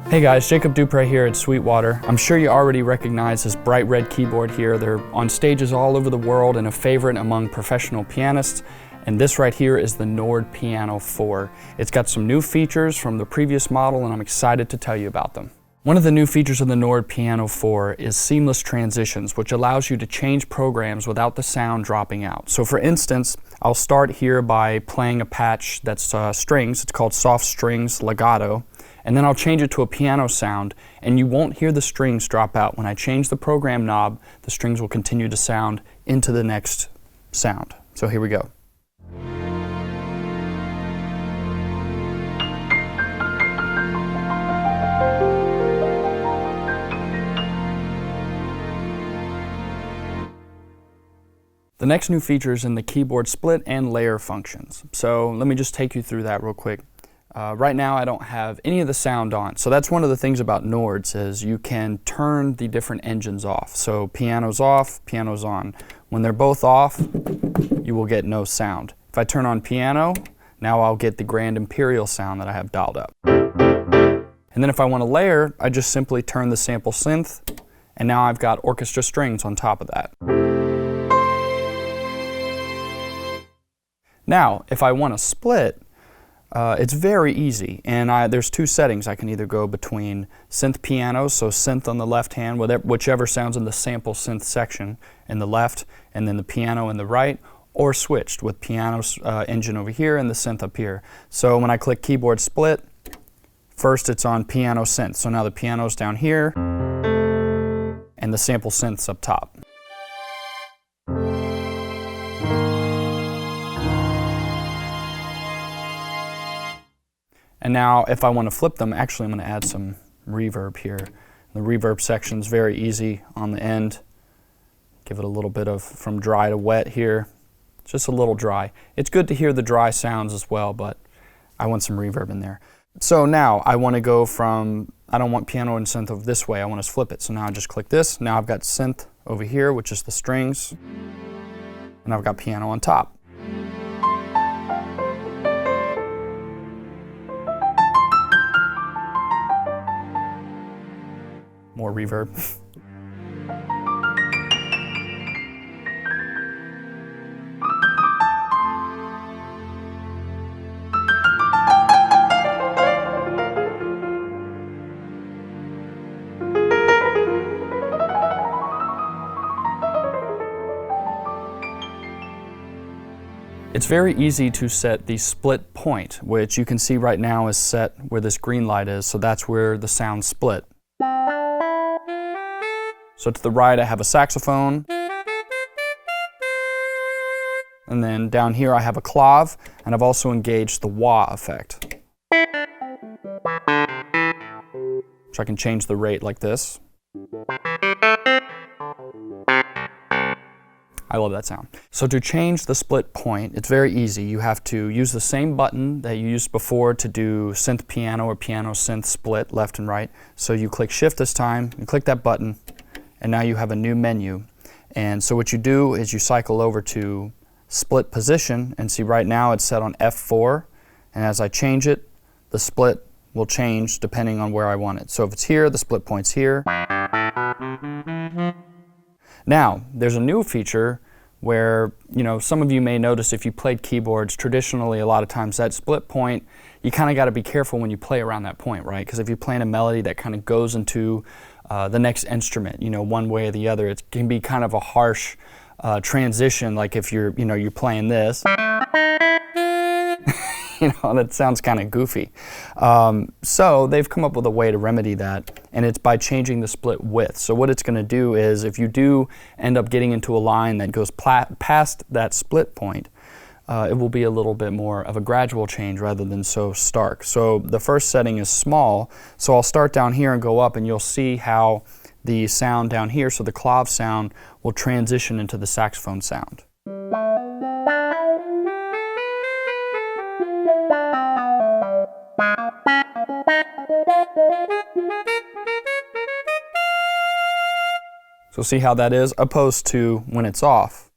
Hey guys, Jacob Dupre here at Sweetwater. I'm sure you already recognize this bright red keyboard here. They're on stages all over the world and a favorite among professional pianists. And this right here is the Nord Piano 4. It's got some new features from the previous model and I'm excited to tell you about them. One of the new features of the Nord Piano 4 is seamless transitions, which allows you to change programs without the sound dropping out. So for instance, I'll start here by playing a patch that's strings. It's called Soft Strings Legato. And then I'll change it to a piano sound, and you won't hear the strings drop out. When I change the program knob, the strings will continue to sound into the next sound. So here we go. The next new feature is in the keyboard split and layer functions. So let me just take you through that real quick. Right now I don't have any of the sound on. So that's one of the things about Nords is you can turn the different engines off. So piano's off, piano's on. When they're both off, you will get no sound. If I turn on piano, now I'll get the Grand Imperial sound that I have dialed up. And then if I want to layer, I just simply turn the sample synth, and now I've got orchestra strings on top of that. Now, if I want to split, it's very easy, and there's two settings. I can either go between synth pianos, so synth on the left hand, whichever sounds in the sample synth section in the left, and then the piano in the right, or switched with piano's engine over here and the synth up here. So when I click keyboard split, first it's on piano synth. So now the piano's down here, and the sample synth's up top. And now if I want to flip them, actually I'm going to add some reverb here. The reverb section is very easy on the end. Give it a little bit of from dry to wet here. Just a little dry. It's good to hear the dry sounds as well, but I want some reverb in there. So now I want to go from, I don't want piano and synth over this way, I want to flip it. So now I just click this. Now I've got synth over here, which is the strings, and I've got piano on top. More reverb. It's very easy to set the split point, which you can see right now is set where this green light is, so that's where the sound split. So to the right I have a saxophone, and then down here I have a clav, and I've also engaged the wah effect. So I can change the rate like this. I love that sound. So to change the split point, it's very easy. You have to use the same button that you used before to do synth piano or piano synth split left and right. So you click shift this time, you click that button, and now you have a new menu. And so what you do is you cycle over to split position, and see right now it's set on F4, and as I change it, the split will change depending on where I want it. So if it's here, the split point's here. Now, there's a new feature where, some of you may notice if you played keyboards, traditionally a lot of times that split point, you kind of got to be careful when you play around that point, right? Because if you're playing a melody that kind of goes into the next instrument, one way or the other, it can be kind of a harsh transition, like if you're playing this. That sounds kind of goofy. So they've come up with a way to remedy that, and it's by changing the split width. So what it's going to do is if you do end up getting into a line that goes past that split point, it will be a little bit more of a gradual change rather than so stark. So the first setting is small, so I'll start down here and go up, and you'll see how the sound down here, so the clav sound, will transition into the saxophone sound. So see how that is, opposed to when it's off.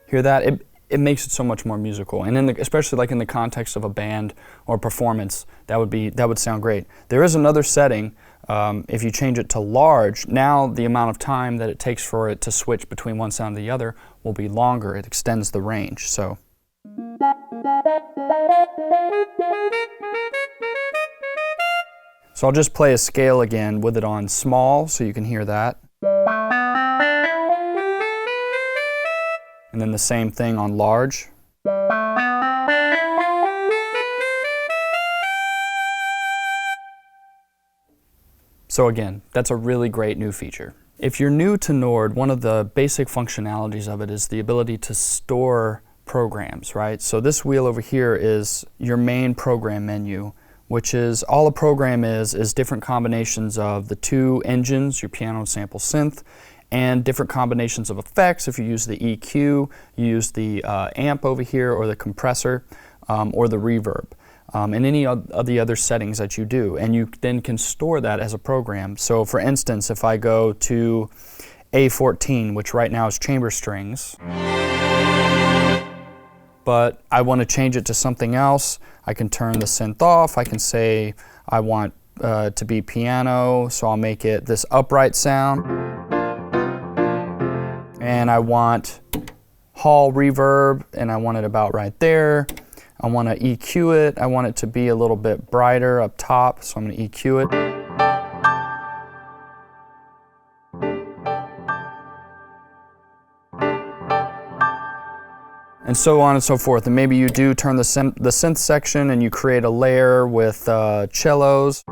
Hear that? it makes it so much more musical. And especially like in the context of a band or performance, that would sound great. There is another setting. If you change it to large, now the amount of time that it takes for it to switch between one sound and the other will be longer. It extends the range. So I'll just play a scale again with it on small so you can hear that. And then the same thing on large. So again, that's a really great new feature. If you're new to Nord, one of the basic functionalities of it is the ability to store programs, right? So this wheel over here is your main program menu, which is all a program is different combinations of the two engines, your piano and sample synth, and different combinations of effects. If you use the EQ, you use the amp over here, or the compressor, or the reverb, and any of the other settings that you do. And you then can store that as a program. So for instance, if I go to A14, which right now is chamber strings, but I want to change it to something else, I can turn the synth off. I can say I want to be piano, so I'll make it this upright sound. And I want hall reverb, and I want it about right there. I want to EQ it. I want it to be a little bit brighter up top, so I'm going to EQ it. And so on and so forth. And maybe you do turn the synth section and you create a layer with cellos.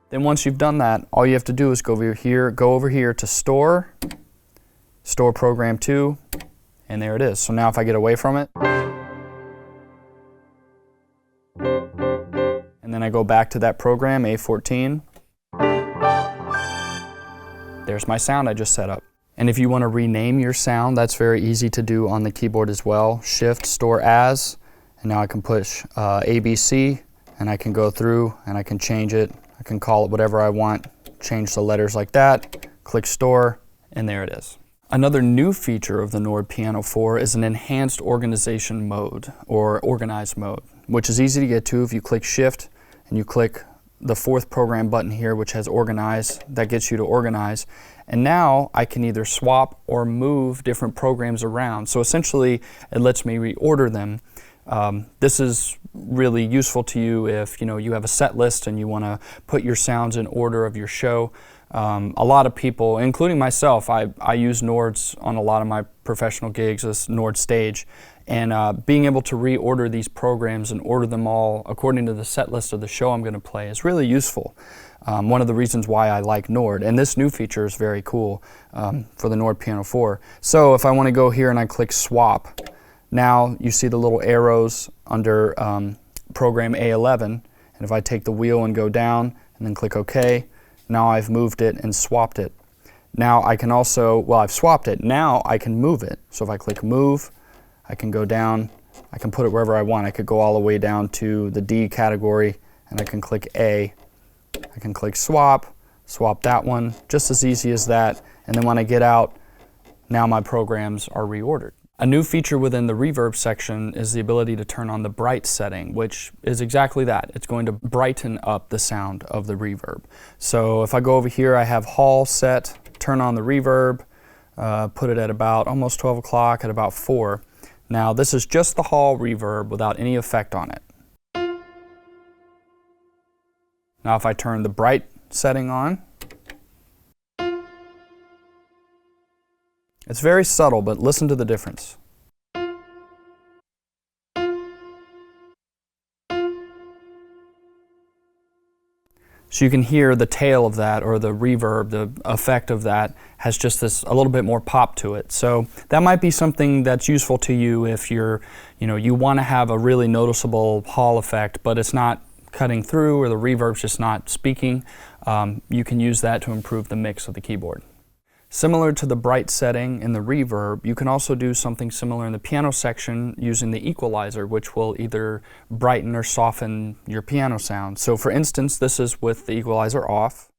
Then once you've done that, all you have to do is go over here to store program 2, and there it is. So now if I get away from it, and then I go back to that program, A14, there's my sound I just set up. And if you want to rename your sound, that's very easy to do on the keyboard as well. Shift, store as, and now I can push ABC, and I can go through and I can change it. I can call it whatever I want, change the letters like that, click store, and there it is. Another new feature of the Nord Piano 4 is an enhanced organization mode, or organized mode, which is easy to get to if you click Shift and you click the 4th program button here, which has organize. That gets you to organize. And now I can either swap or move different programs around. So essentially, it lets me reorder them. This is really useful to you if you have a set list and you want to put your sounds in order of your show. A lot of people, including myself, I use Nords on a lot of my professional gigs, this Nord stage, and being able to reorder these programs and order them all according to the set list of the show I'm going to play is really useful. One of the reasons why I like Nord, and this new feature is very cool for the Nord Piano 4. So if I want to go here and I click swap, now you see the little arrows under program A11, and if I take the wheel and go down and then click OK, now I've moved it and swapped it. Now I can also, well, I've swapped it, now I can move it. So if I click move, I can go down, I can put it wherever I want. I could go all the way down to the D category, and I can click A. I can click swap that one, just as easy as that. And then when I get out, now my programs are reordered. A new feature within the reverb section is the ability to turn on the bright setting, which is exactly that. It's going to brighten up the sound of the reverb. So if I go over here, I have hall set, turn on the reverb, put it at about almost 12 o'clock, at about 4. Now this is just the hall reverb without any effect on it. Now if I turn the bright setting on, it's very subtle, but listen to the difference. So you can hear the tail of that, or the reverb, the effect of that has just this a little bit more pop to it. So that might be something that's useful to you if you want to have a really noticeable hall effect, but it's not cutting through, or the reverb's just not speaking. You can use that to improve the mix of the keyboard. Similar to the bright setting in the reverb, you can also do something similar in the piano section using the equalizer, which will either brighten or soften your piano sound. So for instance, this is with the equalizer off.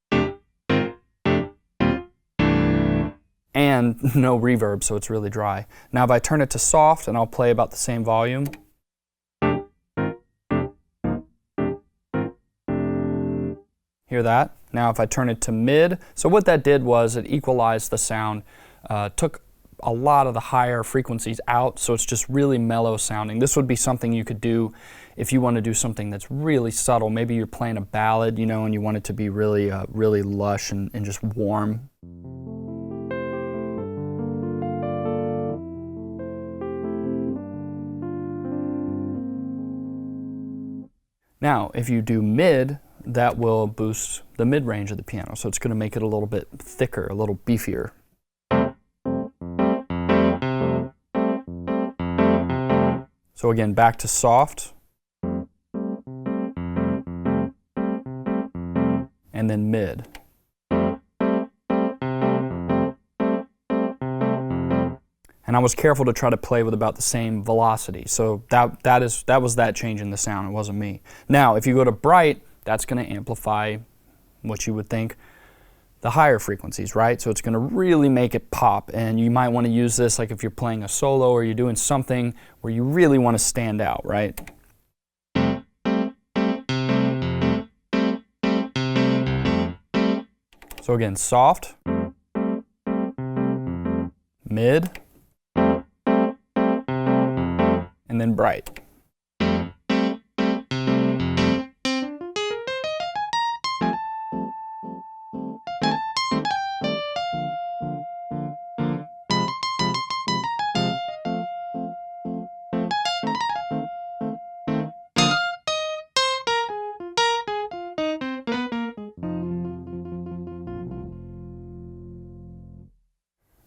and no reverb, so it's really dry. Now if I turn it to soft, and I'll play about the same volume, hear that? Now if I turn it to mid, so what that did was it equalized the sound, took a lot of the higher frequencies out, so it's just really mellow sounding. This would be something you could do if you want to do something that's really subtle. Maybe you're playing a ballad, you know, and you want it to be really, really lush and just warm. Now, if you do mid, that will boost the mid-range of the piano, so it's going to make it a little bit thicker, a little beefier. So again, back to soft, and then mid. And I was careful to try to play with about the same velocity. So that was that change in the sound, it wasn't me. Now, if you go to bright, that's going to amplify what you would think the higher frequencies, right? So it's going to really make it pop, and you might want to use this like if you're playing a solo or you're doing something where you really want to stand out, right? So again, soft, mid, and then bright.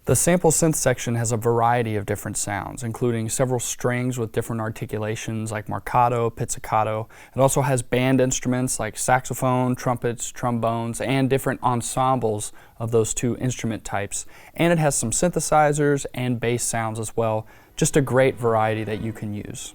The sample synth section has a variety of different sounds, including several strings with different articulations like marcato, pizzicato. It also has band instruments like saxophone, trumpets, trombones, and different ensembles of those two instrument types. And it has some synthesizers and bass sounds as well. Just a great variety that you can use.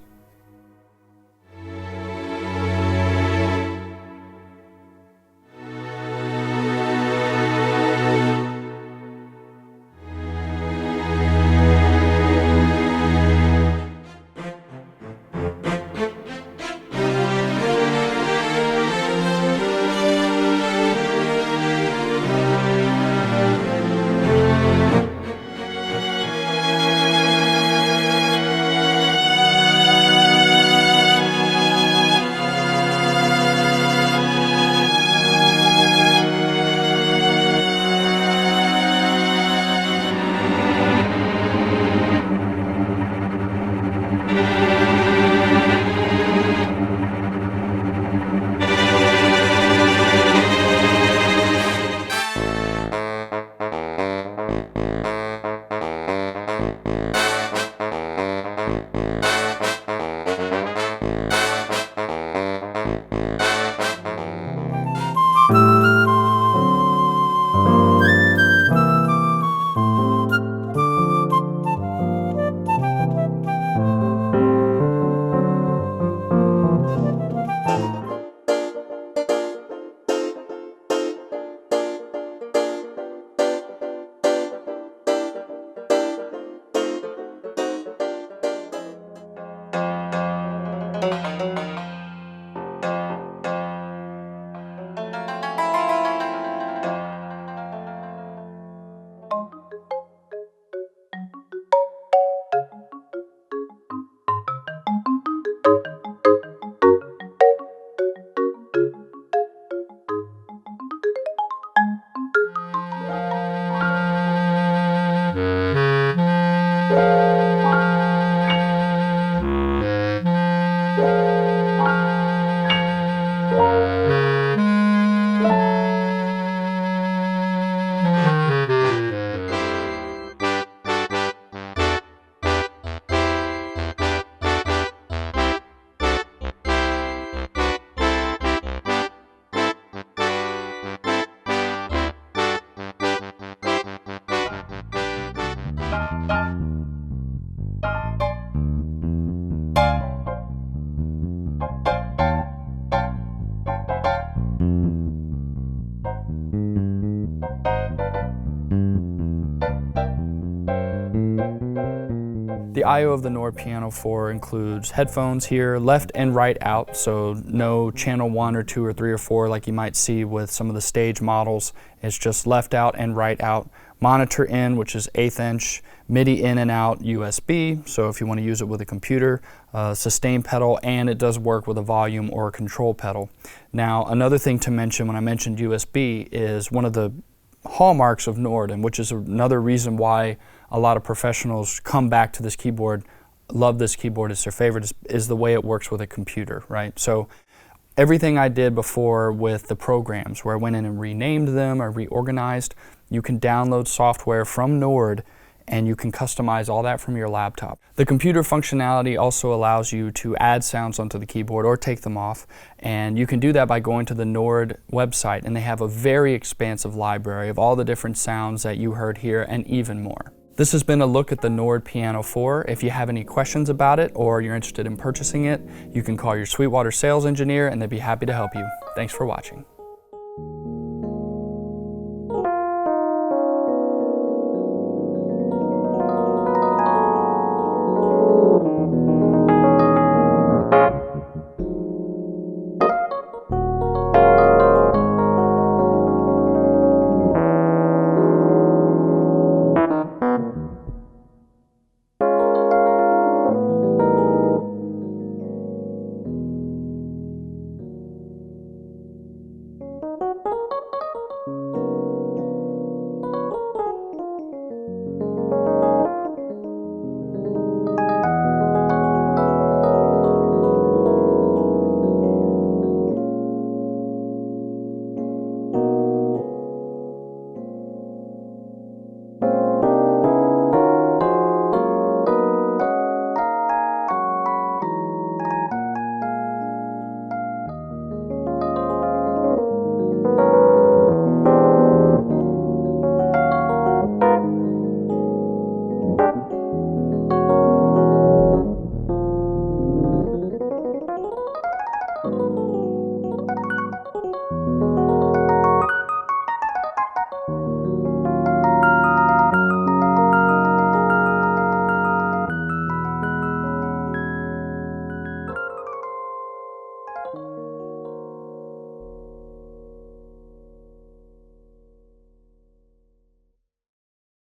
The I/O of the Nord Piano 4 includes headphones here, left and right out, so no channel 1 or 2 or 3 or 4 like you might see with some of the stage models. It's just left out and right out. Monitor in, which is 1/8 inch, MIDI in and out, USB, so if you want to use it with a computer, sustain pedal, and it does work with a volume or a control pedal. Now, another thing to mention when I mentioned USB is one of the hallmarks of Nord, and which is another reason why a lot of professionals come back to this keyboard, love this keyboard, it's their favorite, is the way it works with a computer, right? So everything I did before with the programs, where I went in and renamed them or reorganized, you can download software from Nord and you can customize all that from your laptop. The computer functionality also allows you to add sounds onto the keyboard or take them off, and you can do that by going to the Nord website, and they have a very expansive library of all the different sounds that you heard here and even more. This has been a look at the Nord Piano 4. If you have any questions about it or you're interested in purchasing it, you can call your Sweetwater sales engineer and they'd be happy to help you. Thanks for watching.